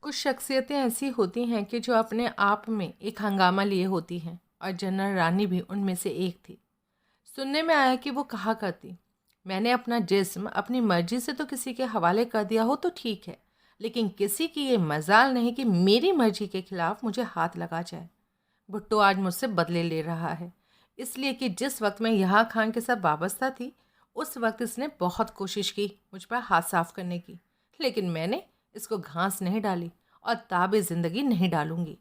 कुछ शख्सियतें ऐसी होती हैं कि जो अपने आप में एक हंगामा लिए होती हैं, और जनरल रानी भी उनमें से एक थी। सुनने में आया कि वो कहा करती, मैंने अपना जिस्म अपनी मर्जी से तो किसी के हवाले कर दिया हो तो ठीक है, लेकिन किसी की ये मजाल नहीं कि मेरी मर्जी के खिलाफ मुझे हाथ लगा जाए। भुट्टो आज मुझसे बदले ले रहा है, इसलिए कि जिस वक्त मैं यहाँ खान के साथ वाबस्ता थी, उस वक्त इसने बहुत कोशिश की मुझ पर हाथ साफ करने की, लेकिन मैंने इसको घास नहीं डाली और ताबे ज़िंदगी नहीं डालूंगी।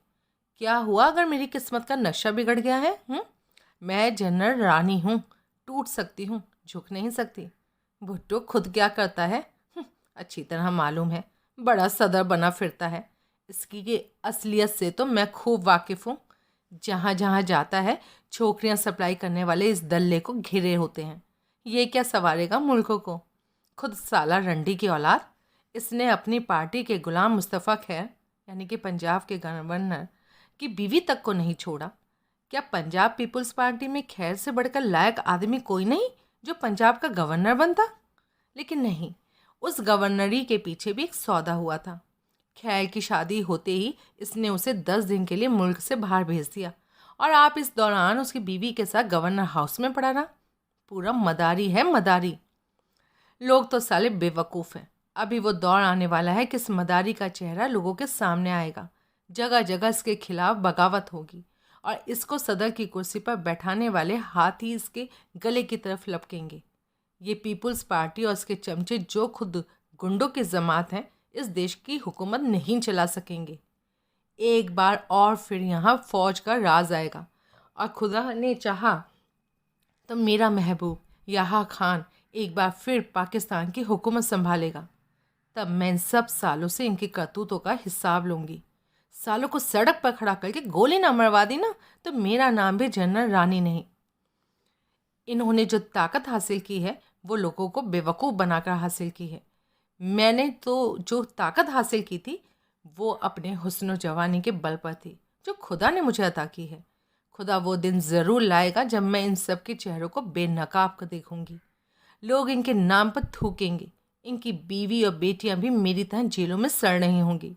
क्या हुआ अगर मेरी किस्मत का नक्शा बिगड़ गया है? मैं जनरल रानी हूँ, टूट सकती हूँ, झुक नहीं सकती। भुट्टो खुद क्या करता है? अच्छी तरह मालूम है, बड़ा सदर बना फिरता है। इसकी ये असलियत से तो मैं खूब वाकिफ़ हूँ। जहाँ जहाँ जाता है, छोकरियाँ सप्लाई करने वाले इस दल्ले को घिरे होते हैं। ये क्या संवारेगा मुल्कों को? खुद साला रंडी की औलाद। इसने अपनी पार्टी के गुलाम मुस्तफ़ा खैर, यानी कि पंजाब के गवर्नर की बीवी तक को नहीं छोड़ा। क्या पंजाब पीपल्स पार्टी में खैर से बढ़कर लायक आदमी कोई नहीं जो पंजाब का गवर्नर बनता? लेकिन नहीं, उस गवर्नरी के पीछे भी एक सौदा हुआ था। खैर की शादी होते ही इसने उसे 10 दिन के लिए मुल्क से बाहर भेज दिया, और आप इस दौरान उसकी बीवी के साथ गवर्नर हाउस में पड़ा रहा। पूरा मदारी है, मदारी। लोग तो साले बेवकूफ़ हैं। अभी वो दौर आने वाला है कि इस मदारी का चेहरा लोगों के सामने आएगा। जगह जगह इसके खिलाफ बगावत होगी, और इसको सदर की कुर्सी पर बैठाने वाले हाथ ही इसके गले की तरफ लपकेंगे। ये पीपुल्स पार्टी और इसके चमचे जो खुद गुंडों की जमात हैं, इस देश की हुकूमत नहीं चला सकेंगे। एक बार और फिर यहाँ फौज का राज आएगा, और खुदा ने चाहा तो मेरा महबूब यहाँ खान एक बार फिर पाकिस्तान की हुकूमत संभालेगा। तब मैं इन सब सालों से इनकी करतूतों का हिसाब लूँगी। सालों को सड़क पर खड़ा करके गोली ना मरवा दी ना, तो मेरा नाम भी जनरल रानी नहीं। इन्होंने जो ताकत हासिल की है, वो लोगों को बेवकूफ़ बनाकर हासिल की है। मैंने तो जो ताकत हासिल की थी, वो अपने हुस्न जवानी के बल पर थी, जो खुदा ने मुझे अता की है। खुदा वो दिन ज़रूर लाएगा जब मैं इन सब के चेहरों को बेनकाब कर देखूंगी। लोग इनके नाम पर थूकेंगे। इनकी बीवी और बेटियां भी मेरी तरह जेलों में सड़ रही होंगी।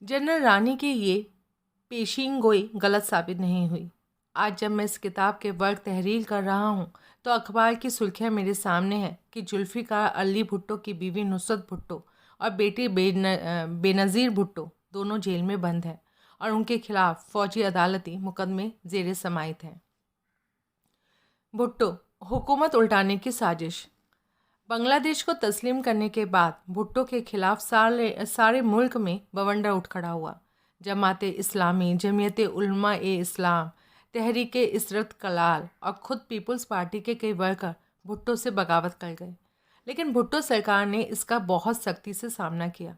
जनरल रानी की ये पेशीनगोई गलत साबित नहीं हुई। आज जब मैं इस किताब के वर्क तहरीर कर रहा हूँ, तो अखबार की सुर्खियाँ मेरे सामने है कि जुल्फ़िकार अली भुट्टो की बीवी नुसरत भुट्टो और बेटी बेनज़ीर भुट्टो दोनों जेल में बंद हैं, और उनके खिलाफ फौजी अदालती मुकदमे ज़ेर समाअत हैं। भुट्टो हुकूमत उल्टाने की साजिश। बांग्लादेश को तस्लीम करने के बाद भुट्टो के खिलाफ सारे मुल्क में बवंडर उठ खड़ा हुआ। जमात इस्लामी, जमीयत उलमा ए इस्लाम, तहरीक इसरत कलाल और ख़ुद पीपल्स पार्टी के कई वर्कर भुट्टो से बगावत कर गए, लेकिन भुट्टो सरकार ने इसका बहुत सख्ती से सामना किया।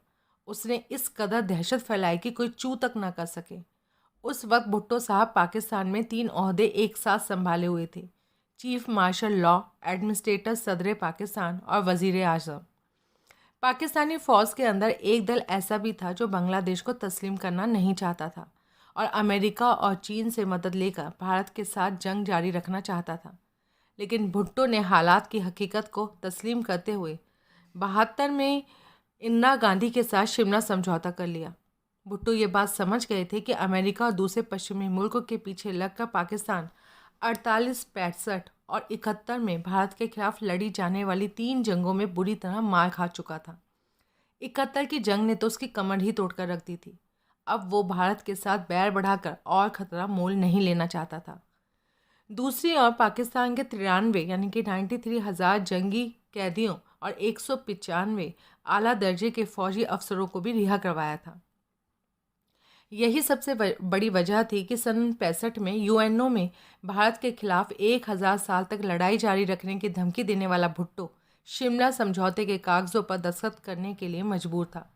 उसने इस कदर दहशत फैलाई कि कोई चू तक ना कर सके। उस वक्त भुट्टो साहब पाकिस्तान में 3 ओहदे एक साथ संभाले हुए थे: चीफ मार्शल लॉ, एडमिनिस्ट्रेटर सदर पाकिस्तान और वज़ीर आज़म। पाकिस्तानी फ़ौज के अंदर एक दल ऐसा भी था जो बांग्लादेश को तस्लीम करना नहीं चाहता था, और अमेरिका और चीन से मदद लेकर भारत के साथ जंग जारी रखना चाहता था। लेकिन भुट्टो ने हालात की हकीकत को तस्लीम करते हुए 72 में इंदिरा गांधी के साथ शिमला समझौता कर लिया। भुट्टो ये बात समझ गए थे कि अमेरिका और दूसरे पश्चिमी मुल्कों के पीछे लगकर पाकिस्तान 48, 65 और 71 में भारत के खिलाफ लड़ी जाने वाली 3 जंगों में बुरी तरह मार खा चुका था। 71 की जंग ने तो उसकी कमर ही तोड़कर रख दी थी। अब वो भारत के साथ बैर बढ़ाकर और ख़तरा मोल नहीं लेना चाहता था। दूसरी ओर पाकिस्तान के 93 यानी कि 93,000 जंगी कैदियों और 195 आला दर्जे के फ़ौजी अफसरों को भी रिहा करवाया था। यही सबसे बड़ी वजह थी कि सन 65 में यूएनओ में भारत के खिलाफ 1000 साल तक लड़ाई जारी रखने की धमकी देने वाला भुट्टो शिमला समझौते के कागज़ों पर दस्तखत करने के लिए मजबूर था।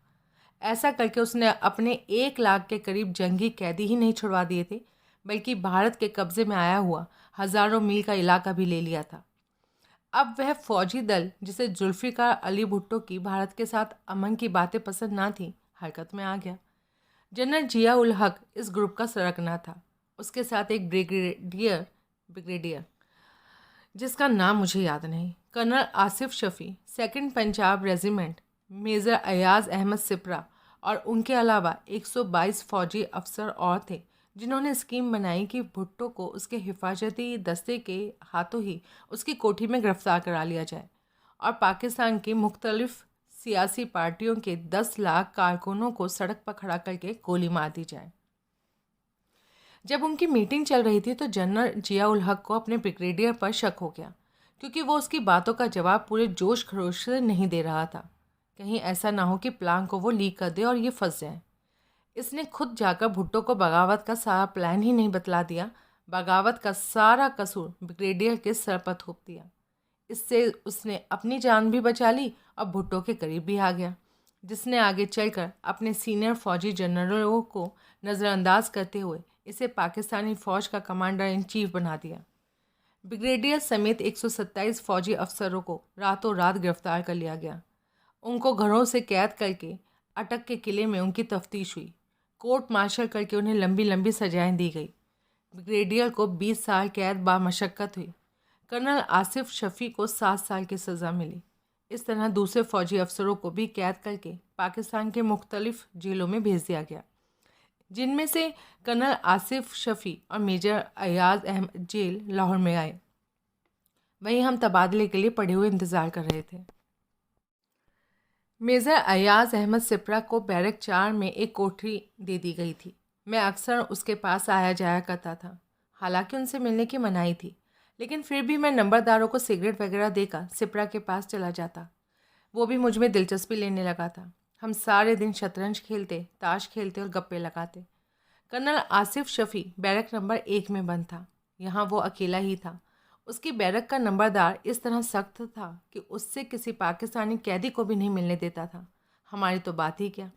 ऐसा करके उसने अपने 1 लाख के करीब जंगी कैदी ही नहीं छुड़वा दिए थे, बल्कि भारत के कब्ज़े में आया हुआ हज़ारों मील का इलाका भी ले लिया था। अब वह फौजी दल जिसे जुल्फ़िकार अली भुट्टो की भारत के साथ अमन की बातें पसंद ना थी, हरकत में आ गया। जनरल जिया उल हक इस ग्रुप का सरगना था। उसके साथ एक ब्रिगेडियर जिसका नाम मुझे याद नहीं, colonel Asif Shafi, 2nd Punjab regiment, major Ayaz Ahmed Sipra और उनके अलावा 122 फौजी अफसर और थे जिन्होंने स्कीम बनाई कि भुट्टो को उसके हिफाजती दस्ते के हाथों ही उसकी कोठी में गिरफ्तार करा लिया जाए और पाकिस्तान की मुख्तलिफ सियासी पार्टियों के 10 लाख कारकुनों को सड़क पर खड़ा करके गोली मार दी जाए। जब उनकी मीटिंग चल रही थी तो जनरल जिया उल हक को अपने ब्रिगेडियर पर शक हो गया, क्योंकि वो उसकी बातों का जवाब पूरे जोश खरोश से नहीं दे रहा था। कहीं ऐसा ना हो कि प्लान को वो लीक कर दे और ये फंस जाए। इसने खुद जाकर भुट्टो को बगावत का सारा प्लान ही नहीं बतला दिया, बगावत का सारा कसूर ब्रिगेडियर के सर पर थोप दिया। इससे उसने अपनी जान भी बचा ली और भुट्टो के करीब भी आ गया, जिसने आगे चलकर अपने सीनियर फौजी जनरलों को नज़रअंदाज करते हुए इसे पाकिस्तानी फ़ौज का कमांडर इन चीफ बना दिया। ब्रिगेडियर समेत 127 फौजी अफसरों को रातों रात गिरफ्तार कर लिया गया। उनको घरों से कैद करके अटक के किले में उनकी तफ्तीश हुई। कोर्ट मार्शल करके उन्हें लंबी लंबी सजाएं दी गई। ब्रिगेडियर को 20 साल कैद बामशक्कत हुई। कर्नल आसिफ शफ़ी को 7 साल की सज़ा मिली। इस तरह दूसरे फौजी अफसरों को भी कैद करके पाकिस्तान के मुख्तलिफ जेलों में भेज दिया गया, जिनमें से कर्नल आसिफ शफ़ी और मेजर अयाज अहमद जेल लाहौर में आए। वहीं हम तबादले के लिए पड़े हुए इंतज़ार कर रहे थे। मेजर अयाज अहमद सिपरा को बैरक 4 में एक कोठरी दे दी गई थी। मैं अक्सर उसके पास आया जाया करता था। हालांकि उनसे मिलने की मनाही थी, लेकिन फिर भी मैं नंबरदारों को सिगरेट वगैरह देकर सिपरा के पास चला जाता। वो भी मुझ में दिलचस्पी लेने लगा था। हम सारे दिन शतरंज खेलते, ताश खेलते और गप्पे लगाते। Colonel Asif Shafi barrack number 1 में बंद था। यहाँ वो अकेला ही था। उसकी बैरक का नंबरदार इस तरह सख्त था कि उससे किसी पाकिस्तानी कैदी को भी नहीं मिलने देता था। हमारी तो बात ही क्या।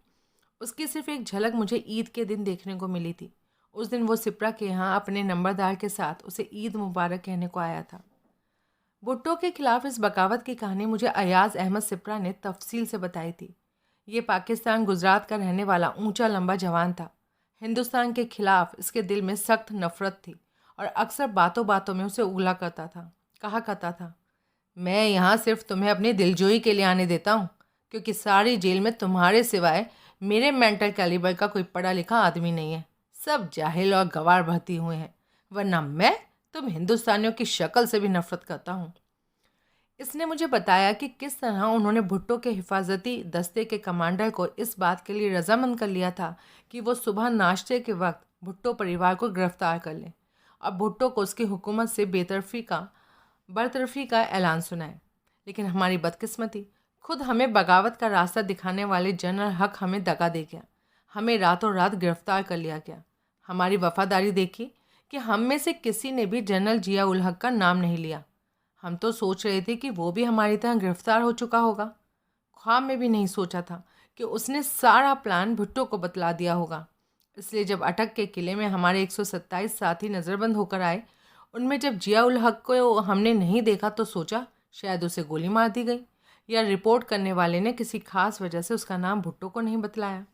उसकी सिर्फ एक झलक मुझे ईद के दिन देखने को मिली थी। उस दिन वो सिपरा के यहाँ अपने नंबरदार के साथ उसे ईद मुबारक कहने को आया था। भुट्टो के खिलाफ इस बगावत की कहानी मुझे अयाज अहमद सिपरा ने तफसील से बताई थी। ये पाकिस्तान गुजरात का रहने वाला ऊंचा लंबा जवान था। हिंदुस्तान के खिलाफ इसके दिल में सख्त नफरत थी और अक्सर बातों बातों में उसे उगला करता था। कहा करता था, मैं यहाँ सिर्फ तुम्हें अपनी दिलजोई के लिए आने देता हूँ, क्योंकि सारी जेल में तुम्हारे सिवाय मेरे मेंटल कैलिबर का कोई पढ़ा लिखा आदमी नहीं है। सब जाहिल और गवार भर्ती हुए हैं, वरना मैं तुम हिंदुस्तानियों की शक्ल से भी नफरत करता हूँ। इसने मुझे बताया कि किस तरह उन्होंने भुट्टो के हिफाजती दस्ते के कमांडर को इस बात के लिए रजामंद कर लिया था कि वो सुबह नाश्ते के वक्त भुट्टो परिवार को गिरफ्तार कर लें और भुट्टो को उसकी हुकूमत से बरतरफी का ऐलान सुनाए। लेकिन हमारी बदकिस्मती, खुद हमें बगावत का रास्ता दिखाने वाले जनरल हक हमें दगा दे गया। हमें रातों रात गिरफ्तार कर लिया गया। हमारी वफादारी देखी कि हम में से किसी ने भी जनरल जिया उल हक का नाम नहीं लिया। हम तो सोच रहे थे कि वो भी हमारी तरह गिरफ्तार हो चुका होगा। ख्वाब में भी नहीं सोचा था कि उसने सारा प्लान भुट्टो को बतला दिया होगा। इसलिए जब अटक के किले में हमारे 127 साथी नज़रबंद होकर आए, उनमें जब जिया उल हक को हमने नहीं देखा तो सोचा शायद उसे गोली मार दी गई, या रिपोर्ट करने वाले ने किसी खास वजह से उसका नाम भुट्टो को नहीं बतलाया।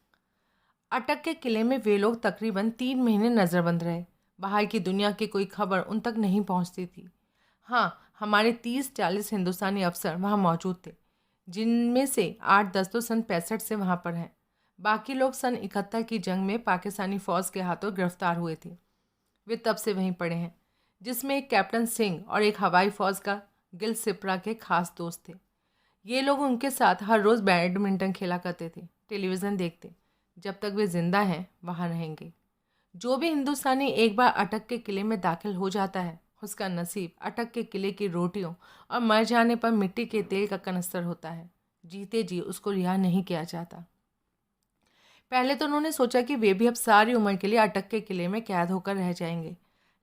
अटक के किले में वे लोग तकरीबन 3 महीने नज़रबंद रहे। बाहर की दुनिया की कोई खबर उन तक नहीं पहुंचती थी। हाँ, हमारे 30-40 हिंदुस्तानी अफसर वहाँ मौजूद थे, जिनमें से 8-10 तो सन 65 से वहाँ पर हैं। बाकी लोग सन 71 की जंग में पाकिस्तानी फ़ौज के हाथों गिरफ्तार हुए थे। वे तब से वहीं पड़े हैं, जिसमें एक कैप्टन सिंह और एक हवाई फ़ौज का गिल सिपरा के खास दोस्त थे। ये लोग उनके साथ हर रोज़ बैडमिंटन खेला करते थे, टेलीविज़न देखते। जब तक वे ज़िंदा हैं वहाँ रहेंगे। जो भी हिंदुस्तानी एक बार अटक के किले में दाखिल हो जाता है, उसका नसीब अटक के किले की रोटियों और मर जाने पर मिट्टी के तेल का कनस्तर होता है। जीते जी उसको रिहा नहीं किया जाता। पहले तो उन्होंने सोचा कि वे भी अब सारी उम्र के लिए अटक के किले में कैद होकर रह जाएंगे,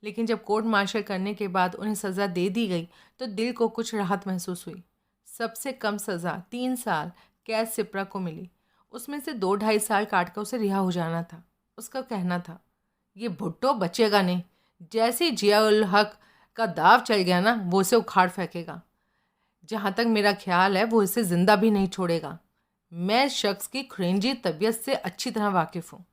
लेकिन जब कोर्ट मार्शल करने के बाद उन्हें सज़ा दे दी गई तो दिल को कुछ राहत महसूस हुई। सबसे कम सज़ा 3 साल कैद सिपरा को मिली। उसमें से 2-2.5 साल काट कर उसे रिहा हो जाना था। उसका कहना था, ये भुट्टो बचेगा नहीं। जैसे जिया उल हक का दाव चल गया ना, वो इसे उखाड़ फेंकेगा। जहाँ तक मेरा ख्याल है वो इसे ज़िंदा भी नहीं छोड़ेगा। मैं शख्स की खुरेंजी तबीयत से अच्छी तरह वाकिफ़ हूँ।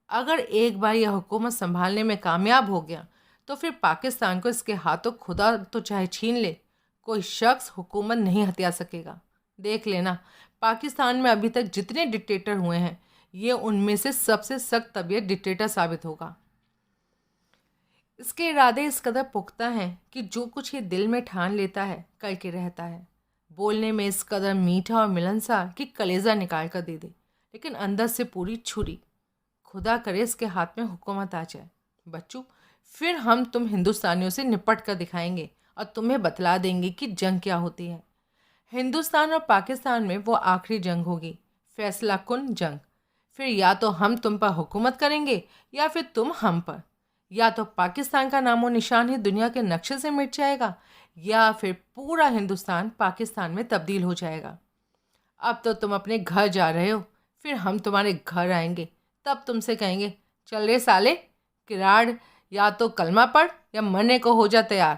अगर एक बार यह हुकूमत संभालने में कामयाब हो गया तो फिर पाकिस्तान को इसके हाथों खुदा तो चाहे छीन ले, कोई शख्स हुकूमत नहीं हथिया सकेगा। देख लेना, पाकिस्तान में अभी तक जितने डिक्टेटर हुए हैं, ये उनमें से सबसे सख्त तबीयत डिक्टेटर साबित होगा। इसके इरादे इस कदर पुख्ता हैं कि जो कुछ ये दिल में ठान लेता है करके रहता है। बोलने में इस कदर मीठा और मिलनसार कि कलेजा निकाल कर दे दे, लेकिन अंदर से पूरी छुरी। खुदा करे इसके हाथ में हुकूमत आ जाए। बच्चों, फिर हम तुम हिंदुस्तानियों से निपट कर दिखाएंगे और तुम्हें बतला देंगे कि जंग क्या होती है। हिंदुस्तान और पाकिस्तान में वो आखिरी जंग होगी, फैसला कुन जंग। फिर या तो हम तुम पर हुकूमत करेंगे या फिर तुम हम पर। या तो पाकिस्तान का नामो निशान ही दुनिया के नक्शे से मिट जाएगा या फिर पूरा हिंदुस्तान पाकिस्तान में तब्दील हो जाएगा। अब तो तुम अपने घर जा रहे हो, फिर हम तुम्हारे घर आएंगे, तब तुमसे कहेंगे, चल रे साले किराड़, या तो कलमा पढ़ या मरने को हो जा तैयार।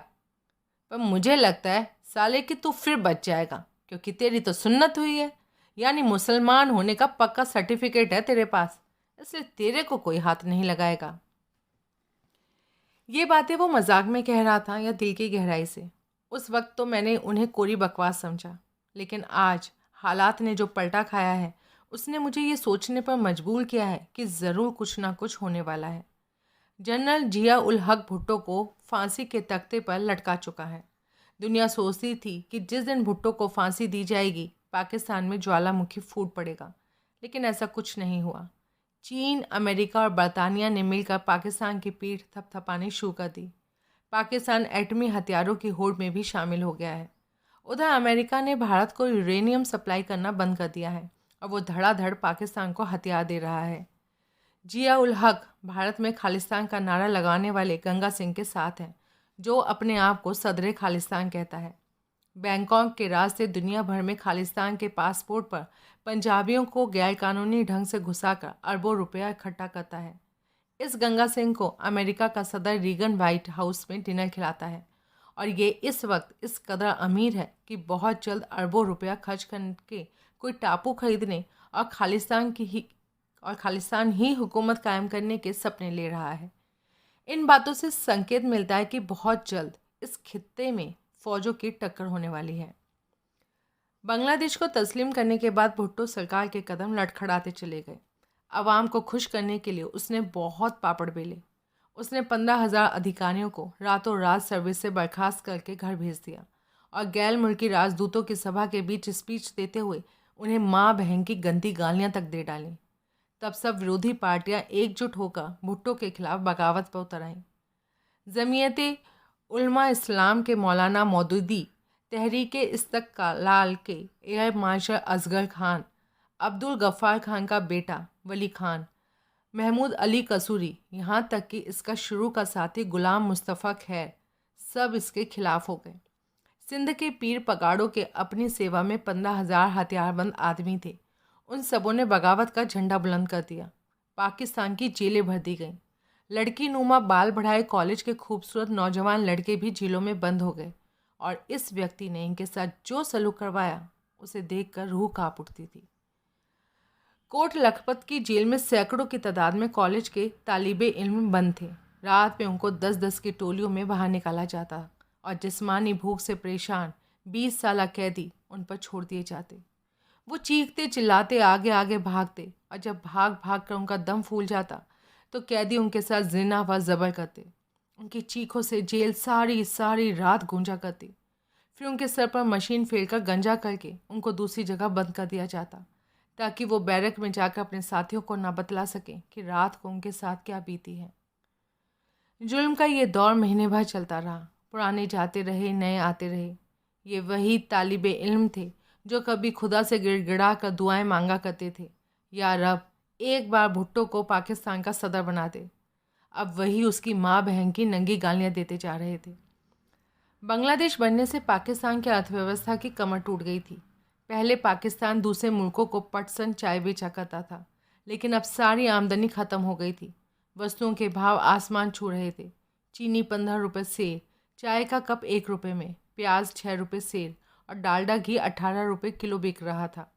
पर मुझे लगता है साले कि तू फिर बच जाएगा, क्योंकि तेरी तो सुन्नत हुई है, यानी मुसलमान होने का पक्का सर्टिफिकेट है तेरे पास, इसलिए तेरे को कोई हाथ नहीं लगाएगा। ये बातें वो मजाक में कह रहा था या दिल की गहराई से। उस वक्त तो मैंने उन्हें कोरी बकवास समझा, लेकिन आज हालात ने जो पलटा खाया है उसने मुझे ये सोचने पर मजबूर किया है कि ज़रूर कुछ ना कुछ होने वाला है। जनरल जिया उल हक भुट्टो को फांसी के तख्ते पर लटका चुका है। दुनिया सोचती थी कि जिस दिन भुट्टो को फांसी दी जाएगी पाकिस्तान में ज्वालामुखी फूट पड़ेगा, लेकिन ऐसा कुछ नहीं हुआ। चीन, अमेरिका और बरतानिया ने मिलकर पाकिस्तान की पीठ थपथपानी शुरू कर दी। पाकिस्तान एटमी हथियारों की होड़ में भी शामिल हो गया है। उधर अमेरिका ने भारत को यूरेनियम सप्लाई करना बंद कर दिया है और वो धड़ाधड़ पाकिस्तान को हथियार दे रहा है। जिया उल हक भारत में खालिस्तान का नारा लगाने वाले गंगा सिंह के साथ हैं, जो अपने आप को सदरे खालिस्तान कहता है। बैंकॉक के रास्ते दुनिया भर में खालिस्तान के पासपोर्ट पर पंजाबियों को गैरकानूनी ढंग से घुसाकर अरबों रुपया इकट्ठा करता है। इस गंगा सिंह को अमेरिका का सदर रीगन व्हाइट हाउस में डिनर खिलाता है और ये इस वक्त इस कदर अमीर है कि बहुत जल्द अरबों रुपया खर्च करके कोई टापू खरीदने और खालिस्तान ही हुकूमत कायम करने के सपने ले रहा है। इन बातों से संकेत मिलता है कि बहुत जल्द इस खित्ते में फौजों की टक्कर होने वाली है। बांग्लादेश को तस्लीम करने के बाद भुट्टो सरकार के कदम लड़खड़ाते चले गए। आवाम को खुश करने के लिए उसने बहुत पापड़ बेले। उसने 15,000 अधिकारियों को रातों रात सर्विस से बर्खास्त करके घर भेज दिया और गैर मुल्की राजदूतों की सभा के बीच स्पीच देते हुए उन्हें माँ बहन की गंदी गालियाँ तक दे डालीं। तब सब विरोधी पार्टियां एकजुट होकर भुट्टो के खिलाफ बगावत पर उतर आईं। जमीयत उलमा इस्लाम के मौलाना मौदूदी, तहरीक इस्तक़लाल के एयर मार्शल असगर खान, अब्दुल गफ्फार खान का बेटा वली खान, महमूद अली कसूरी, यहाँ तक कि इसका शुरू का साथी गुलाम मुस्तफ़ा खैर, सब इसके खिलाफ हो गए। सिंध के पीर पगाड़ों के अपनी सेवा में 15,000 हथियारबंद आदमी थे। उन सबों ने बगावत का झंडा बुलंद कर दिया। पाकिस्तान की जेलें भर दी गईं। लड़की नुमा बाल बढ़ाए कॉलेज के खूबसूरत नौजवान लड़के भी जेलों में बंद हो गए और इस व्यक्ति ने इनके साथ जो सलूक करवाया उसे देखकर रूह कांप उठती थी। कोट लखपत की जेल में सैकड़ों की तादाद में कॉलेज के तालिबे इल्म बंद थे। रात में उनको 10-10 की टोलियों में बाहर निकाला जाता और जिस्मानी भूख से परेशान 20 साल कैदी उन पर छोड़ दिए जाते। वो चीखते चिल्लाते आगे आगे भागते और जब भाग भाग कर उनका दम फूल जाता तो कैदी उनके साथ जिना व ज़बर करते। उनकी चीखों से जेल सारी सारी रात गूंजा करती। फिर उनके सर पर मशीन फेंक कर गंजा करके उनको दूसरी जगह बंद कर दिया जाता ताकि वो बैरक में जाकर अपने साथियों को ना बतला सकें कि रात को उनके साथ क्या बीती है। जुल्म का ये दौर महीने भर चलता रहा। पुराने जाते रहे, नए आते रहे। ये वही तालिबे इल्म थे जो कभी खुदा से गिड़गिड़ा कर दुआएं मांगा करते थे, या रब एक बार भुट्टो को पाकिस्तान का सदर बना दे। अब वही उसकी माँ बहन की नंगी गालियाँ देते जा रहे थे। बांग्लादेश बनने से पाकिस्तान की अर्थव्यवस्था की कमर टूट गई थी। पहले पाकिस्तान दूसरे मुल्कों को पटसन चाय बेचा करता था, लेकिन अब सारी आमदनी ख़त्म हो गई थी। वस्तुओं के भाव आसमान छू रहे थे। चीनी 15 रुपये सेर, चाय का कप 1 रुपये में, प्याज 6 रुपये सेर और डालडा घी 18 रुपये किलो बिक रहा था।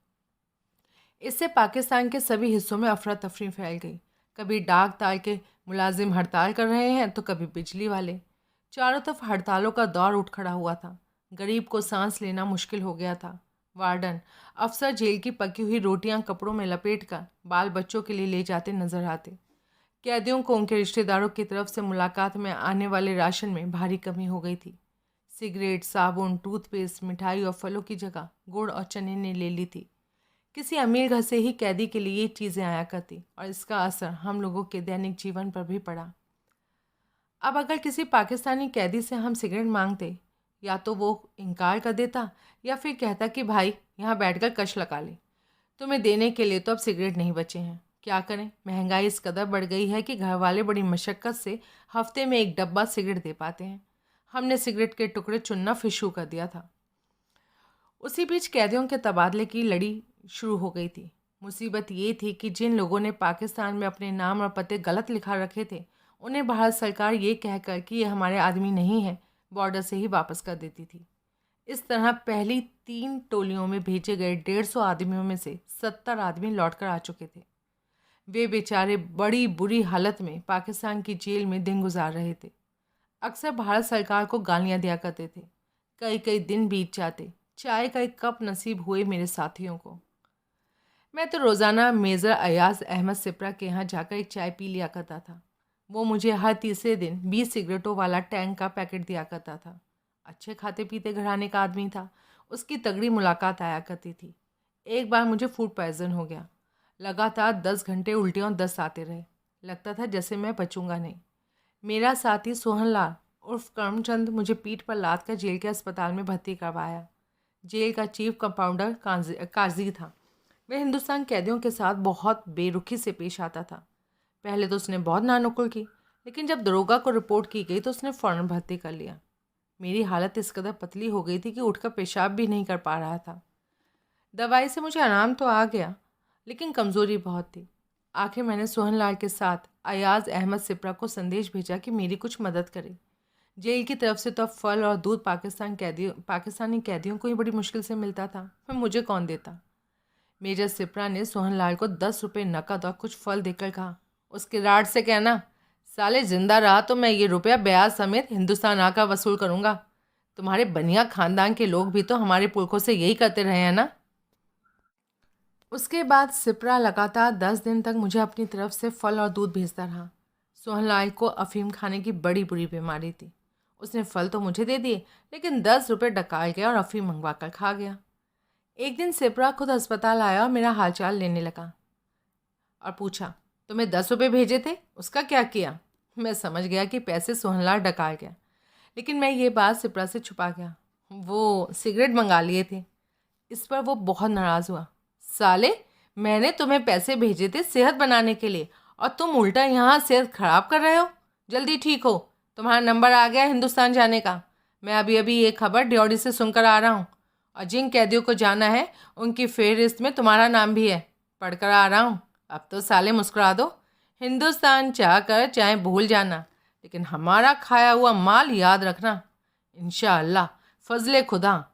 इससे पाकिस्तान के सभी हिस्सों में अफरा तफरी फैल गई। कभी डाक ताल के मुलाजिम हड़ताल कर रहे हैं तो कभी बिजली वाले। चारों तरफ हड़तालों का दौर उठ खड़ा हुआ था। गरीब को सांस लेना मुश्किल हो गया था। वार्डन अफसर जेल की पकी हुई रोटियां कपड़ों में लपेटकर बाल बच्चों के लिए ले जाते नजर आते। कैदियों को उनके रिश्तेदारों की तरफ से मुलाकात में आने वाले राशन में भारी कमी हो गई थी। सिगरेट, साबुन, टूथपेस्ट, मिठाई और फलों की जगह गुड़ और चने ने ले ली थी। किसी अमीर घर से ही कैदी के लिए ये चीज़ें आया करती और इसका असर हम लोगों के दैनिक जीवन पर भी पड़ा। अब अगर किसी पाकिस्तानी कैदी से हम सिगरेट मांगते, या तो वो इनकार कर देता या फिर कहता कि भाई यहाँ बैठकर कश लगा ले, तुम्हें देने के लिए तो अब सिगरेट नहीं बचे हैं। क्या करें, महंगाई इस कदर बढ़ गई है कि घर वाले बड़ी मशक्क़त से हफ्ते में एक डब्बा सिगरेट दे पाते हैं। हमने सिगरेट के टुकड़े चुनना फिर शुरू कर दिया था। उसी बीच कैदियों के तबादले की लड़ी शुरू हो गई थी। मुसीबत ये थी कि जिन लोगों ने पाकिस्तान में अपने नाम और पते गलत लिखा रखे थे, उन्हें भारत सरकार ये कहकर कि ये हमारे आदमी नहीं है, बॉर्डर से ही वापस कर देती थी। इस तरह पहली 3 टोलियों में भेजे गए 150 आदमियों में से 70 आदमी लौटकर आ चुके थे। वे बेचारे बड़ी बुरी हालत में पाकिस्तान की जेल में दिन गुजार रहे थे। अक्सर भारत सरकार को गालियां दिया करते थे। कई कई दिन बीत जाते, चाय का एक कप नसीब हुए मेरे साथियों को। मैं तो रोज़ाना मेजर अयाज अहमद सिपरा के यहाँ जाकर एक चाय पी लिया करता था। वो मुझे हर तीसरे दिन 20 सिगरेटों वाला टैंक का पैकेट दिया करता था। अच्छे खाते पीते घराने का आदमी था। उसकी तगड़ी मुलाकात आया करती थी। एक बार मुझे फूड पॉइजन हो गया। लगातार 10 घंटे उल्टियाँ और दस्त आते रहे। लगता था जैसे मैं बचूंगा नहीं। मेरा साथी सोहनलाल उर्फ करमचंद मुझे पीठ पर लाद कर जेल के अस्पताल में भर्ती करवाया। जेल का चीफ कंपाउंडर काजी था। वह हिंदुस्तान कैदियों के साथ बहुत बेरुखी से पेश आता था। पहले तो उसने बहुत नानुकुल की, लेकिन जब दरोगा को रिपोर्ट की गई तो उसने फ़ौरन भर्ती कर लिया। मेरी हालत इस कदर पतली हो गई थी कि उठकर पेशाब भी नहीं कर पा रहा था। दवाई से मुझे आराम तो आ गया, लेकिन कमज़ोरी बहुत थी। आखिर मैंने सोहनलाल के साथ अयाज अहमद सिपरा को संदेश भेजा कि मेरी कुछ मदद करे। जेल की तरफ से तो अब फल और दूध पाकिस्तानी कैदियों को ही बड़ी मुश्किल से मिलता था, फिर मुझे कौन देता। मेजर सिपरा ने सोहनलाल को 10 रुपये नकद और कुछ फल देकर कहा, उसके राड से कहना, साले जिंदा रहा तो मैं ये रुपया ब्याज समेत हिंदुस्तान आकर वसूल करूँगा। तुम्हारे बनिया खानदान के लोग भी तो हमारे पुरखों से यही करते रहे हैं ना। उसके बाद सिपरा लगातार 10 दिन तक मुझे अपनी तरफ से फल और दूध भेजता रहा। सोहनलाल को अफीम खाने की बड़ी बुरी बीमारी थी। उसने फल तो मुझे दे दिए, लेकिन 10 रुपये डकाल गया और अफीम मंगवा कर खा गया। एक दिन सिपरा खुद अस्पताल आया और मेरा हालचाल लेने लगा और पूछा, तुम्हें 10 रुपये भेजे थे, उसका क्या किया। मैं समझ गया कि पैसे सोहनलाल डकाल गया, लेकिन मैं ये बात सिपरा से छुपा गया। वो सिगरेट मंगा लिए थे। इस पर वो बहुत नाराज़ हुआ। साले, मैंने तुम्हें पैसे भेजे थे सेहत बनाने के लिए, और तुम उल्टा यहाँ सेहत खराब कर रहे हो। जल्दी ठीक हो, तुम्हारा नंबर आ गया हिंदुस्तान जाने का। मैं अभी अभी ये खबर ड्योढ़ी से सुनकर आ रहा हूँ, और जिन कैदियों को जाना है उनकी फेहरिस्त में तुम्हारा नाम भी है, पढ़कर आ रहा हूँ। अब तो साले मुस्कुरा दो। हिंदुस्तान चाह कर चाहे भूल जाना, लेकिन हमारा खाया हुआ माल याद रखना। इंशाअल्लाह फजले खुदा,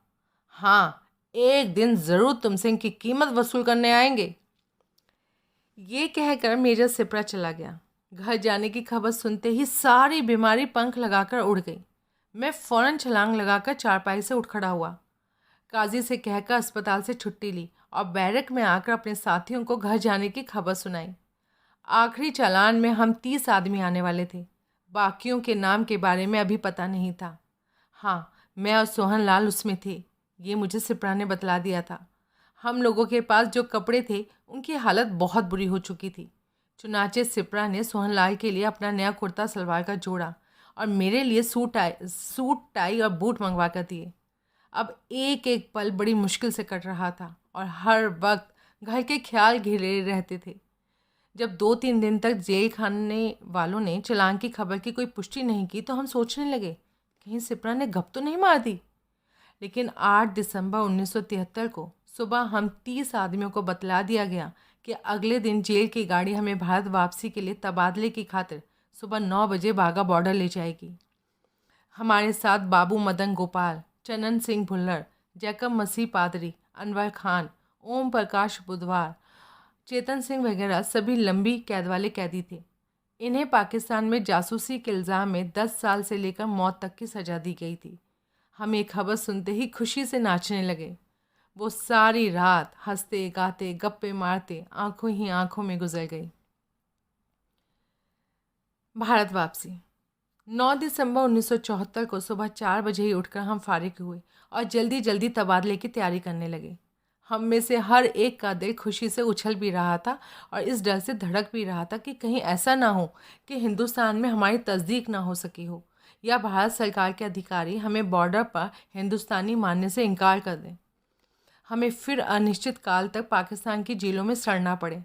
हाँ, एक दिन ज़रूर तुमसे इनकी कीमत वसूल करने आएंगे। ये कहकर मेजर सिपरा चला गया। घर जाने की खबर सुनते ही सारी बीमारी पंख लगाकर उड़ गई। मैं फ़ौरन छलांग लगाकर चारपाई से उठ खड़ा हुआ। काजी से कहकर अस्पताल से छुट्टी ली और बैरक में आकर अपने साथियों को घर जाने की खबर सुनाई। आखिरी चालान में हम 30 आदमी आने वाले थे। बाकियों के नाम के बारे में अभी पता नहीं था। हाँ, मैं और सोहनलाल उसमें थे, ये मुझे सिपरा ने बतला दिया था। हम लोगों के पास जो कपड़े थे उनकी हालत बहुत बुरी हो चुकी थी। चुनाचे सिपरा ने सोहनलाल के लिए अपना नया कुर्ता सलवार का जोड़ा और मेरे लिए सूट टाई और बूट मंगवा कर दिए। अब एक एक पल बड़ी मुश्किल से कट रहा था और हर वक्त घर के ख्याल घिरे रहते थे। जब 2-3 दिन तक जेल खाने वालों ने चालान की खबर की कोई पुष्टि नहीं की तो हम सोचने लगे, कहीं सिपरा ने गप तो नहीं मार दी। लेकिन 8 दिसंबर 1973 को सुबह हम 30 आदमियों को बतला दिया गया कि अगले दिन जेल की गाड़ी हमें भारत वापसी के लिए तबादले की खातिर सुबह 9 बजे बाघा बॉर्डर ले जाएगी। हमारे साथ बाबू मदन गोपाल, चनन सिंह भुल्लर, जैकब मसीह पादरी, अनवर खान, ओम प्रकाश बुधवार, चेतन सिंह वगैरह सभी लंबी कैद वाले कैदी थे। इन्हें पाकिस्तान में जासूसी के इल्ज़ाम में 10 साल से लेकर मौत तक की सज़ा दी गई थी। हम ये खबर सुनते ही खुशी से नाचने लगे। वो सारी रात हंसते गाते गप्पे मारते आंखों ही आंखों में गुजर गई। भारत वापसी। 9 दिसंबर 1974 को सुबह 4 बजे ही उठकर हम फारिग हुए और जल्दी जल्दी तबादले की तैयारी करने लगे। हम में से हर एक का दिल खुशी से उछल भी रहा था और इस डर से धड़क भी रहा था कि कहीं ऐसा ना हो कि हिंदुस्तान में हमारी तस्दीक ना हो सकी हो या भारत सरकार के अधिकारी हमें बॉर्डर पर हिंदुस्तानी मानने से इनकार कर दें, हमें फिर अनिश्चित काल तक पाकिस्तान की जेलों में सड़ना पड़े।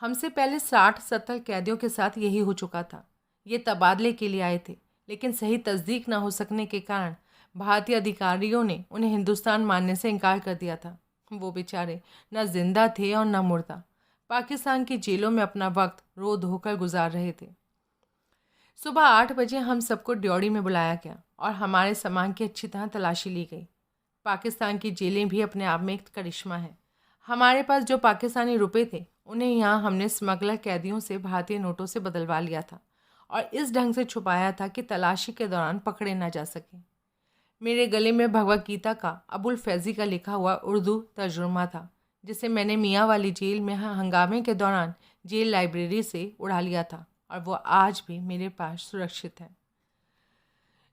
हमसे पहले 60-70 कैदियों के साथ यही हो चुका था। ये तबादले के लिए आए थे, लेकिन सही तस्दीक ना हो सकने के कारण भारतीय अधिकारियों ने उन्हें हिंदुस्तान मानने से इनकार कर दिया था। वो बेचारे न जिंदा थे और न मुर्दा, पाकिस्तान की जेलों में अपना वक्त रो धोकर गुजार रहे थे। सुबह 8 बजे हम सबको ड्योढ़ी में बुलाया गया और हमारे सामान की अच्छी तरह तलाशी ली गई। पाकिस्तान की जेलें भी अपने आप में एक करिश्मा है। हमारे पास जो पाकिस्तानी रुपए थे उन्हें यहाँ हमने स्मगलर कैदियों से भारतीय नोटों से बदलवा लिया था और इस ढंग से छुपाया था कि तलाशी के दौरान पकड़े ना जा सके। मेरे गले में भगवत गीता का अबुल फैज़ी का लिखा हुआ उर्दू तर्जुमा था, जिसे मैंने मियाँ वाली जेल में हंगामे के दौरान जेल लाइब्रेरी से उड़ा लिया था और वो आज भी मेरे पास सुरक्षित है।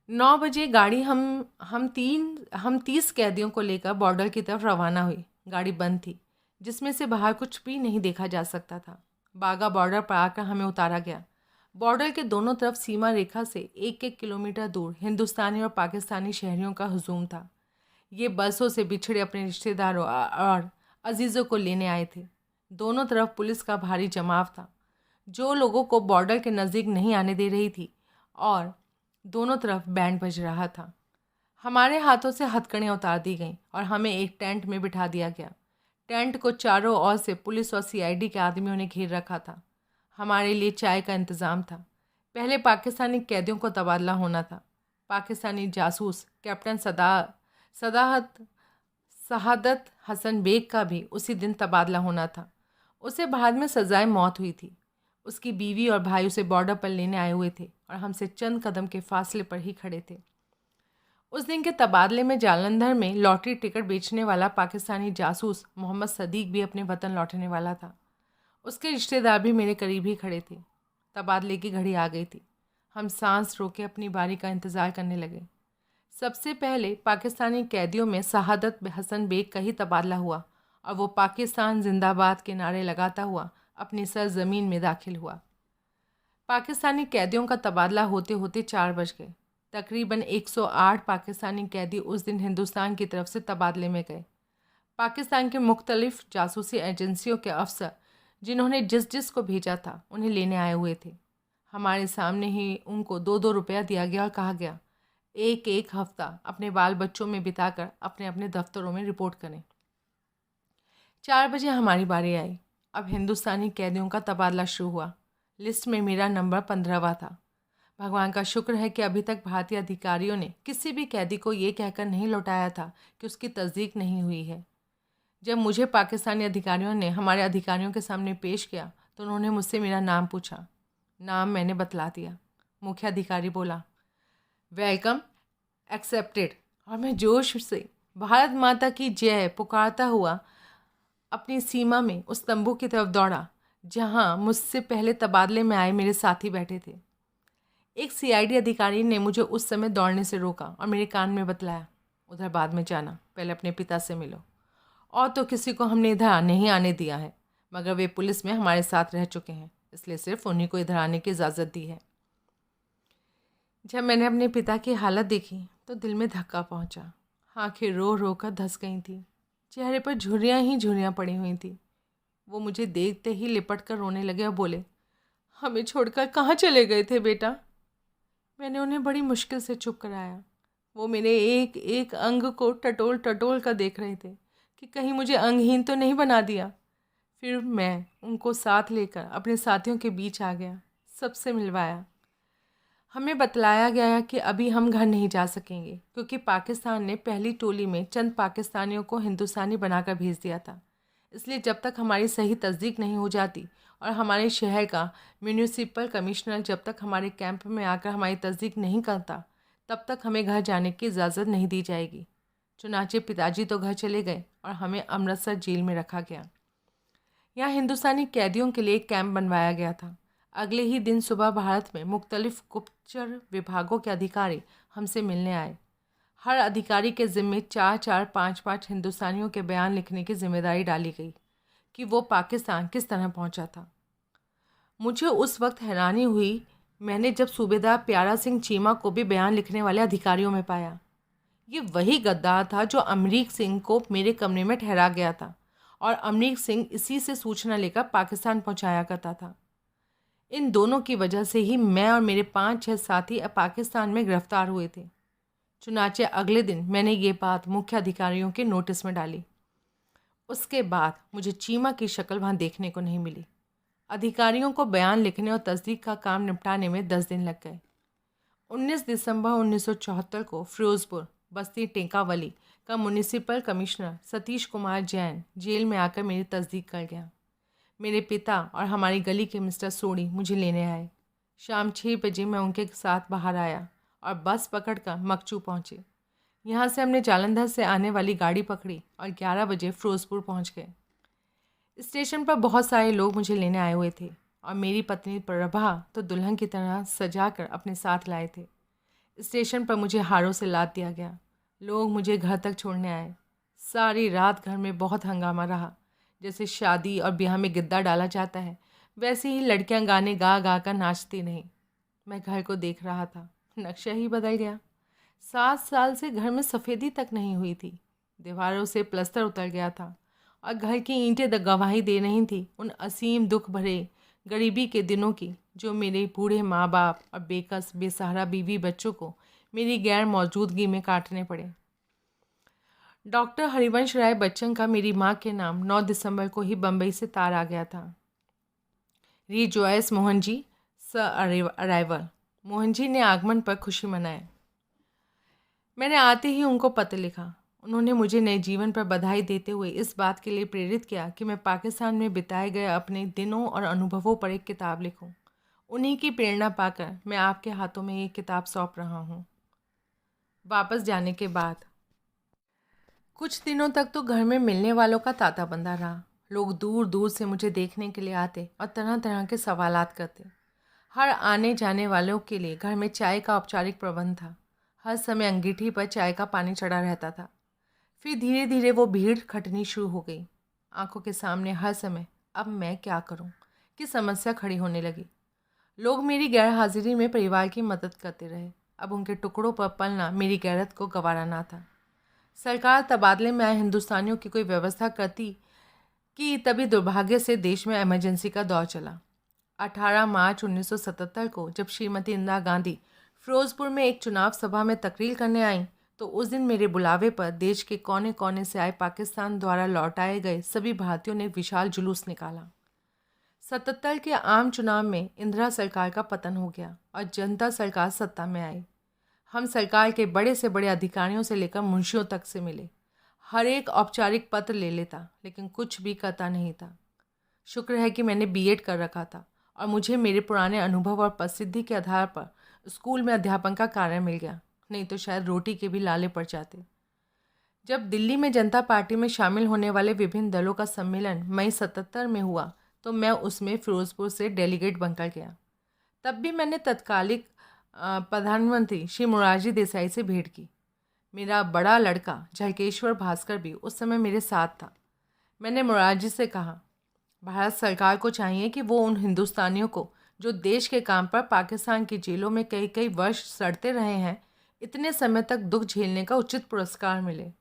9 बजे गाड़ी हम 30 कैदियों को लेकर बॉर्डर की तरफ रवाना हुई। गाड़ी बंद थी, जिसमें से बाहर कुछ भी नहीं देखा जा सकता था। बागा बॉर्डर पर आकर हमें उतारा गया। बॉर्डर के दोनों तरफ सीमा रेखा से 1-1 किलोमीटर दूर हिंदुस्तानी और पाकिस्तानी शहरियों का हुजूम था। ये बरसों से बिछड़े अपने रिश्तेदारों और अजीज़ों को लेने आए थे। दोनों तरफ पुलिस का भारी जमाव था, जो लोगों को बॉर्डर के नज़दीक नहीं आने दे रही थी, और दोनों तरफ बैंड बज रहा था। हमारे हाथों से हथकड़ियाँ उतार दी गईं और हमें एक टेंट में बिठा दिया गया। टेंट को चारों ओर से पुलिस और सीआईडी के आदमियों ने घेर रखा था। हमारे लिए चाय का इंतज़ाम था। पहले पाकिस्तानी कैदियों को तबादला होना था। पाकिस्तानी जासूस कैप्टन शहादत हसन बेग का भी उसी दिन तबादला होना था। उसे बाद में सजाए मौत हुई थी। उसकी बीवी और भाई उसे बॉर्डर पर लेने आए हुए थे और हमसे चंद कदम के फासले पर ही खड़े थे। उस दिन के तबादले में जालंधर में लॉटरी टिकट बेचने वाला पाकिस्तानी जासूस मोहम्मद सदीक भी अपने वतन लौटने वाला था। उसके रिश्तेदार भी मेरे करीब ही खड़े थे। तबादले की घड़ी आ गई थी। हम सांस रोके अपनी बारी का इंतज़ार करने लगे। सबसे पहले पाकिस्तानी कैदियों में शहादत हसन बेग का ही तबादला हुआ और वो पाकिस्तान जिंदाबाद के नारे लगाता हुआ अपनी सरजमीन में दाखिल हुआ। पाकिस्तानी कैदियों का तबादला होते होते 4 बज गए। तकरीबन 108 पाकिस्तानी कैदी उस दिन हिंदुस्तान की तरफ से तबादले में गए। पाकिस्तान के मुख्तलिफ जासूसी एजेंसियों के अफसर जिन्होंने जिस को भेजा था उन्हें लेने आए हुए थे। हमारे सामने ही उनको 2-2 रुपया दिया गया और कहा गया, एक हफ्ता अपने बाल बच्चों में बिताकर अपने अपने दफ्तरों में रिपोर्ट करें। 4 बजे हमारी बारी आई। अब हिंदुस्तानी कैदियों का तबादला शुरू हुआ। लिस्ट में मेरा नंबर 15वां था। भगवान का शुक्र है कि अभी तक भारतीय अधिकारियों ने किसी भी कैदी को ये कहकर नहीं लौटाया था कि उसकी तस्दीक नहीं हुई है। जब मुझे पाकिस्तानी अधिकारियों ने हमारे अधिकारियों के सामने पेश किया तो उन्होंने मुझसे मेरा नाम पूछा। नाम मैंने बतला दिया। मुख्य अधिकारी बोला, वेलकम, एक्सेप्टेड, और मैं जोश से भारत माता की जय पुकारता हुआ अपनी सीमा में उस तंबू की तरफ दौड़ा जहां मुझसे पहले तबादले में आए मेरे साथी बैठे थे। एक सीआईडी अधिकारी ने मुझे उस समय दौड़ने से रोका और मेरे कान में बतलाया, उधर बाद में जाना, पहले अपने पिता से मिलो। और तो किसी को हमने इधर नहीं आने दिया है, मगर वे पुलिस में हमारे साथ रह चुके हैं, इसलिए सिर्फ उन्हीं को इधर आने की इजाज़त दी है। जब मैंने अपने पिता की हालत देखी तो दिल में धक्का पहुंचा। आंखें रो रो कर धंस गई थी। चेहरे पर झुर्रियाँ ही झुर्रियाँ पड़ी हुई थी। वो मुझे देखते ही लिपट कर रोने लगे और बोले, हमें छोड़कर कहाँ चले गए थे बेटा? मैंने उन्हें बड़ी मुश्किल से चुप कराया। वो मेरे एक एक अंग को टटोल टटोल कर देख रहे थे कि कहीं मुझे अंगहीन तो नहीं बना दिया। फिर मैं उनको साथ लेकर अपने साथियों के बीच आ गया, सबसे मिलवाया। हमें बतलाया गया कि अभी हम घर नहीं जा सकेंगे क्योंकि पाकिस्तान ने पहली टोली में चंद पाकिस्तानियों को हिंदुस्तानी बनाकर भेज दिया था। इसलिए जब तक हमारी सही तस्दीक नहीं हो जाती और हमारे शहर का म्यूनिसिपल कमिश्नर जब तक हमारे कैंप में आकर हमारी तस्दीक नहीं करता, तब तक हमें घर जाने की इजाज़त नहीं दी जाएगी। चुनाचे पिताजी तो घर चले गए और हमें अमृतसर जेल में रखा गया। यहाँ हिंदुस्तानी कैदियों के लिए एक कैंप बनवाया गया था। अगले ही दिन सुबह भारत में मुख्तलिफ गुप्तचर विभागों के अधिकारी हमसे मिलने आए। हर अधिकारी के ज़िम्मे 4-4, 5-5 हिंदुस्तानियों के बयान लिखने की जिम्मेदारी डाली गई कि वो पाकिस्तान किस तरह पहुंचा था। मुझे उस वक्त हैरानी हुई मैंने जब सूबेदार प्यारा सिंह चीमा को भी बयान लिखने वाले अधिकारियों में पाया। ये वही गद्दार था जो अमरीक सिंह को मेरे कमरे में ठहरा गया था और अमरीक सिंह इसी से सूचना लेकर पाकिस्तान पहुंचाया करता था। इन दोनों की वजह से ही मैं और मेरे 5-6 साथी पाकिस्तान में गिरफ्तार हुए थे। चुनाचे अगले दिन मैंने ये बात मुख्य अधिकारियों के नोटिस में डाली। उसके बाद मुझे चीमा की शक्ल वहाँ देखने को नहीं मिली। अधिकारियों को बयान लिखने और तस्दीक का काम निपटाने में 10 दिन लग गए। 19 दिसंबर 1974 को फिरोजपुर बस्ती टेंकावली का municipal commissioner Satish Kumar Jain jail में आकर मेरी तस्दीक कर गया। मेरे पिता और हमारी गली के मिस्टर सोडी मुझे लेने आए। शाम 6 बजे मैं उनके साथ बाहर आया और बस पकड़कर मकचू पहुँचे। यहाँ से हमने जालंधर से आने वाली गाड़ी पकड़ी और 11 बजे फिरोजपुर पहुँच गए। स्टेशन पर बहुत सारे लोग मुझे लेने आए हुए थे और मेरी पत्नी प्रभा तो दुल्हन की तरह सजा कर अपने साथ लाए थे। स्टेशन पर मुझे हारों से लाद दिया गया। लोग मुझे घर तक छोड़ने आए। सारी रात घर में बहुत हंगामा रहा। जैसे शादी और ब्याह में गिद्दा डाला जाता है, वैसे ही लड़कियां गाने गा गा कर नाचती नहीं। मैं घर को देख रहा था। नक्शा ही बदल गया। 7 साल से घर में सफ़ेदी तक नहीं हुई थी। दीवारों से प्लस्तर उतर गया था और घर की ईंटें गवाही दे रही थी उन असीम दुख भरे गरीबी के दिनों की जो मेरे बूढ़े माँ बाप और बेकस बेसहारा बीवी बच्चों को मेरी गैर मौजूदगी में काटने पड़े। डॉक्टर हरिवंश राय बच्चन का मेरी माँ के नाम 9 दिसंबर को ही बम्बई से तार आ गया था। Rejoice Mohan ji arrival. मोहन जी ने आगमन पर खुशी मनाई। मैंने आते ही उनको पत्र लिखा। उन्होंने मुझे नए जीवन पर बधाई देते हुए इस बात के लिए प्रेरित किया कि मैं पाकिस्तान में बिताए गए अपने दिनों और अनुभवों पर एक किताब लिखूं। उन्हीं की प्रेरणा पाकर मैं आपके हाथों में ये किताब सौंप रहा हूँ। वापस जाने के बाद कुछ दिनों तक तो घर में मिलने वालों का तांता बंधा रहा। लोग दूर दूर से मुझे देखने के लिए आते और तरह तरह के सवालात करते। हर आने जाने वालों के लिए घर में चाय का औपचारिक प्रबंध था। हर समय अंगीठी पर चाय का पानी चढ़ा रहता था। फिर धीरे धीरे वो भीड़ खटनी शुरू हो गई। आंखों के सामने हर समय अब मैं क्या करूं कि समस्या खड़ी होने लगी। लोग मेरी गैर हाजिरी में परिवार की मदद करते रहे। अब उनके टुकड़ों पर पलना मेरी गैरत को गवारा ना था। सरकार तबादले में आए हिंदुस्तानियों की कोई व्यवस्था करती कि तभी दुर्भाग्य से देश में इमरजेंसी का दौर चला। 18 मार्च 1977 को जब श्रीमती इंदिरा गांधी फिरोजपुर में एक चुनाव सभा में तकरीर करने आईं तो उस दिन मेरे बुलावे पर देश के कोने कोने से आए पाकिस्तान द्वारा लौटाए गए सभी भारतीयों ने विशाल जुलूस निकाला। 77 के आम चुनाव में इंदिरा सरकार का पतन हो गया और जनता सरकार सत्ता में आई। हम सरकार के बड़े से बड़े अधिकारियों से लेकर मुंशियों तक से मिले। हर एक औपचारिक पत्र ले लेता, लेकिन कुछ भी करता नहीं था। शुक्र है कि मैंने बीएड कर रखा था और मुझे मेरे पुराने अनुभव और प्रसिद्धि के आधार पर स्कूल में अध्यापन का कार्य मिल गया, नहीं तो शायद रोटी के भी लाले पड़ जाते। जब दिल्ली में जनता पार्टी में शामिल होने वाले विभिन्न दलों का सम्मेलन मई 77 में हुआ तो मैं उसमें फिरोजपुर से डेलीगेट बनकर गया। तब भी मैंने तत्कालिक प्रधानमंत्री श्री मोरारजी देसाई से भेंट की। मेरा बड़ा लड़का झलकेश्वर भास्कर भी उस समय मेरे साथ था। मैंने मोरारजी से कहा, भारत सरकार को चाहिए कि वो उन हिंदुस्तानियों को जो देश के काम पर पाकिस्तान की जेलों में कई कई वर्ष सड़ते रहे हैं, इतने समय तक दुख झेलने का उचित पुरस्कार मिले।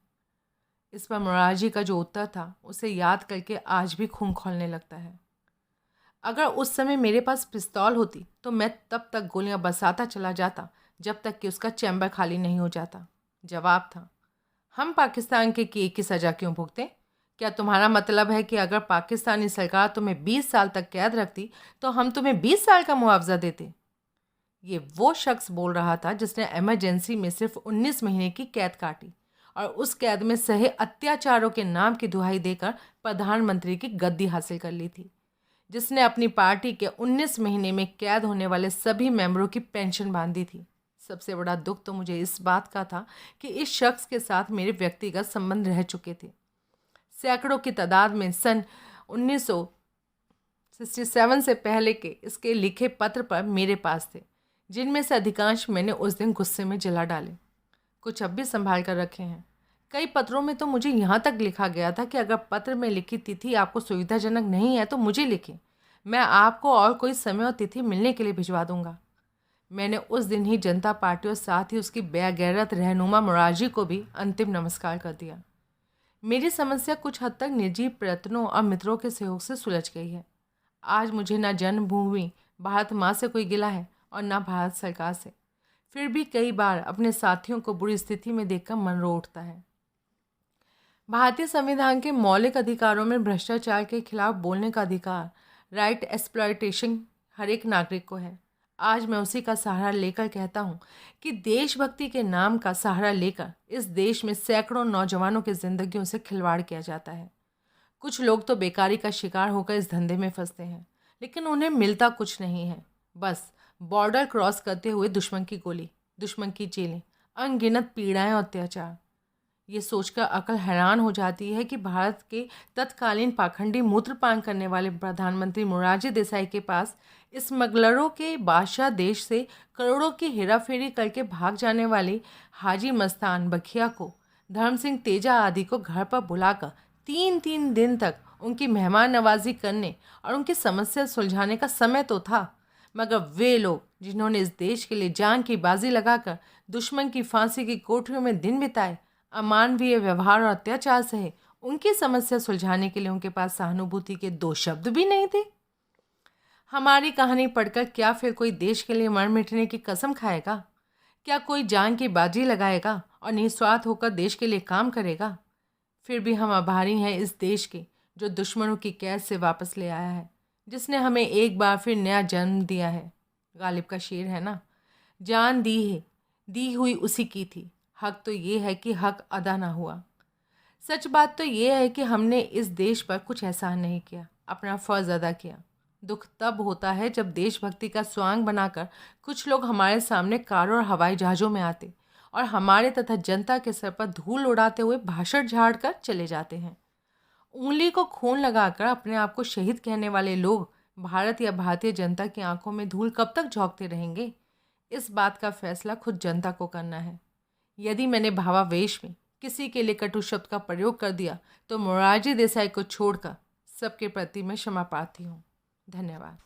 इस पर मोरारजी का जो उत्तर था उसे याद करके आज भी खून खौलने लगता है। अगर उस समय मेरे पास पिस्तौल होती तो मैं तब तक गोलियां बरसाता चला जाता जब तक कि उसका चैम्बर खाली नहीं हो जाता। जवाब था, हम पाकिस्तान के किए की सज़ा क्यों भुगतें? क्या तुम्हारा मतलब है कि अगर पाकिस्तानी सरकार तुम्हें 20 साल तक कैद रखती तो हम तुम्हें 20 साल का मुआवजा देते? ये वो शख्स बोल रहा था जिसने इमरजेंसी में सिर्फ 19 महीने की कैद काटी और उस कैद में सहे अत्याचारों के नाम की दुहाई देकर प्रधानमंत्री की गद्दी हासिल कर ली थी, जिसने अपनी पार्टी के 19 महीने में कैद होने वाले सभी मेंबरों की पेंशन बांधी थी। सबसे बड़ा दुख तो मुझे इस बात का था कि इस शख्स के साथ मेरे व्यक्तिगत संबंध रह चुके थे। सैकड़ों की तादाद में सन 1967 से पहले के इसके लिखे पत्र पर मेरे पास थे, जिनमें से अधिकांश मैंने उस दिन गुस्से में जला डाले। कुछ अब भी संभाल कर रखे हैं। कई पत्रों में तो मुझे यहाँ तक लिखा गया था कि अगर पत्र में लिखी तिथि आपको सुविधाजनक नहीं है तो मुझे लिखें, मैं आपको और कोई समय और तिथि मिलने के लिए भिजवा दूंगा। मैंने उस दिन ही जनता पार्टी और साथ ही उसकी बेगैरत रहनुमा मोरारजी को भी अंतिम नमस्कार कर दिया। मेरी समस्या कुछ हद तक निजी प्रयत्नों और मित्रों के सहयोग से सुलझ गई है। आज मुझे ना जन्मभूमि भारत माँ से कोई गिला है और ना भारत सरकार से। फिर भी कई बार अपने साथियों को बुरी स्थिति में देखकर मन रो उठता है। भारतीय संविधान के मौलिक अधिकारों में भ्रष्टाचार के खिलाफ बोलने का अधिकार, राइट एक्सप्लॉयटेशन, हर एक नागरिक को है। आज मैं उसी का सहारा लेकर कहता हूँ कि देशभक्ति के नाम का सहारा लेकर इस देश में सैकड़ों नौजवानों की जिंदगियों से खिलवाड़ किया जाता है। कुछ लोग तो बेकारी का शिकार होकर इस धंधे में फंसते हैं, लेकिन उन्हें मिलता कुछ नहीं है, बस बॉर्डर क्रॉस करते हुए दुश्मन की गोली, दुश्मन की जेलें, अनगिनत पीड़ाएं और अत्याचार। ये सोचकर अकल हैरान हो जाती है कि भारत के तत्कालीन पाखंडी मूत्रपान करने वाले प्रधानमंत्री मोरारजी देसाई के पास स्मगलरों के बादशाह देश से करोड़ों की हेराफेरी करके भाग जाने वाले हाजी मस्तान बखिया को, धर्म सिंह तेजा आदि को घर पर बुलाकर 3-3 दिन तक उनकी मेहमान नवाजी करने और उनकी समस्या सुलझाने का समय तो था, मगर वे लोग जिन्होंने इस देश के लिए जान की बाजी लगाकर दुश्मन की फांसी की कोठरियों में दिन बिताए, अमानवीय व्यवहार और अत्याचार सहे, उनकी समस्या सुलझाने के लिए उनके पास सहानुभूति के 2 शब्द भी नहीं थे। हमारी कहानी पढ़कर क्या फिर कोई देश के लिए मर मिटने की कसम खाएगा? क्या कोई जान की बाजी लगाएगा और निस्वार्थ होकर देश के लिए काम करेगा? फिर भी हम आभारी हैं इस देश के, जो दुश्मनों की कैद से वापस ले आया है, जिसने हमें एक बार फिर नया जन्म दिया है। गालिब का शेर है ना, जान दी है, दी हुई उसी की थी। हक तो ये है कि हक अदा ना हुआ। सच बात तो ये है कि हमने इस देश पर कुछ एहसान नहीं किया, अपना फ़र्ज़ अदा किया। दुख तब होता है जब देशभक्ति का स्वांग बनाकर कुछ लोग हमारे सामने कारों और हवाई जहाज़ों में आते और हमारे तथा जनता के सर पर धूल उड़ाते हुए भाषण झाड़ कर चले जाते हैं। उंगली को खून लगाकर अपने आप को शहीद कहने वाले लोग भारत या भारतीय जनता की आंखों में धूल कब तक झोंकते रहेंगे? इस बात का फैसला खुद जनता को करना है। यदि मैंने भावावेश में किसी के लिए कटु शब्द का प्रयोग कर दिया तो मोरारजी देसाई को छोड़कर सबके प्रति मैं क्षमा प्रार्थी हूँ। धन्यवाद।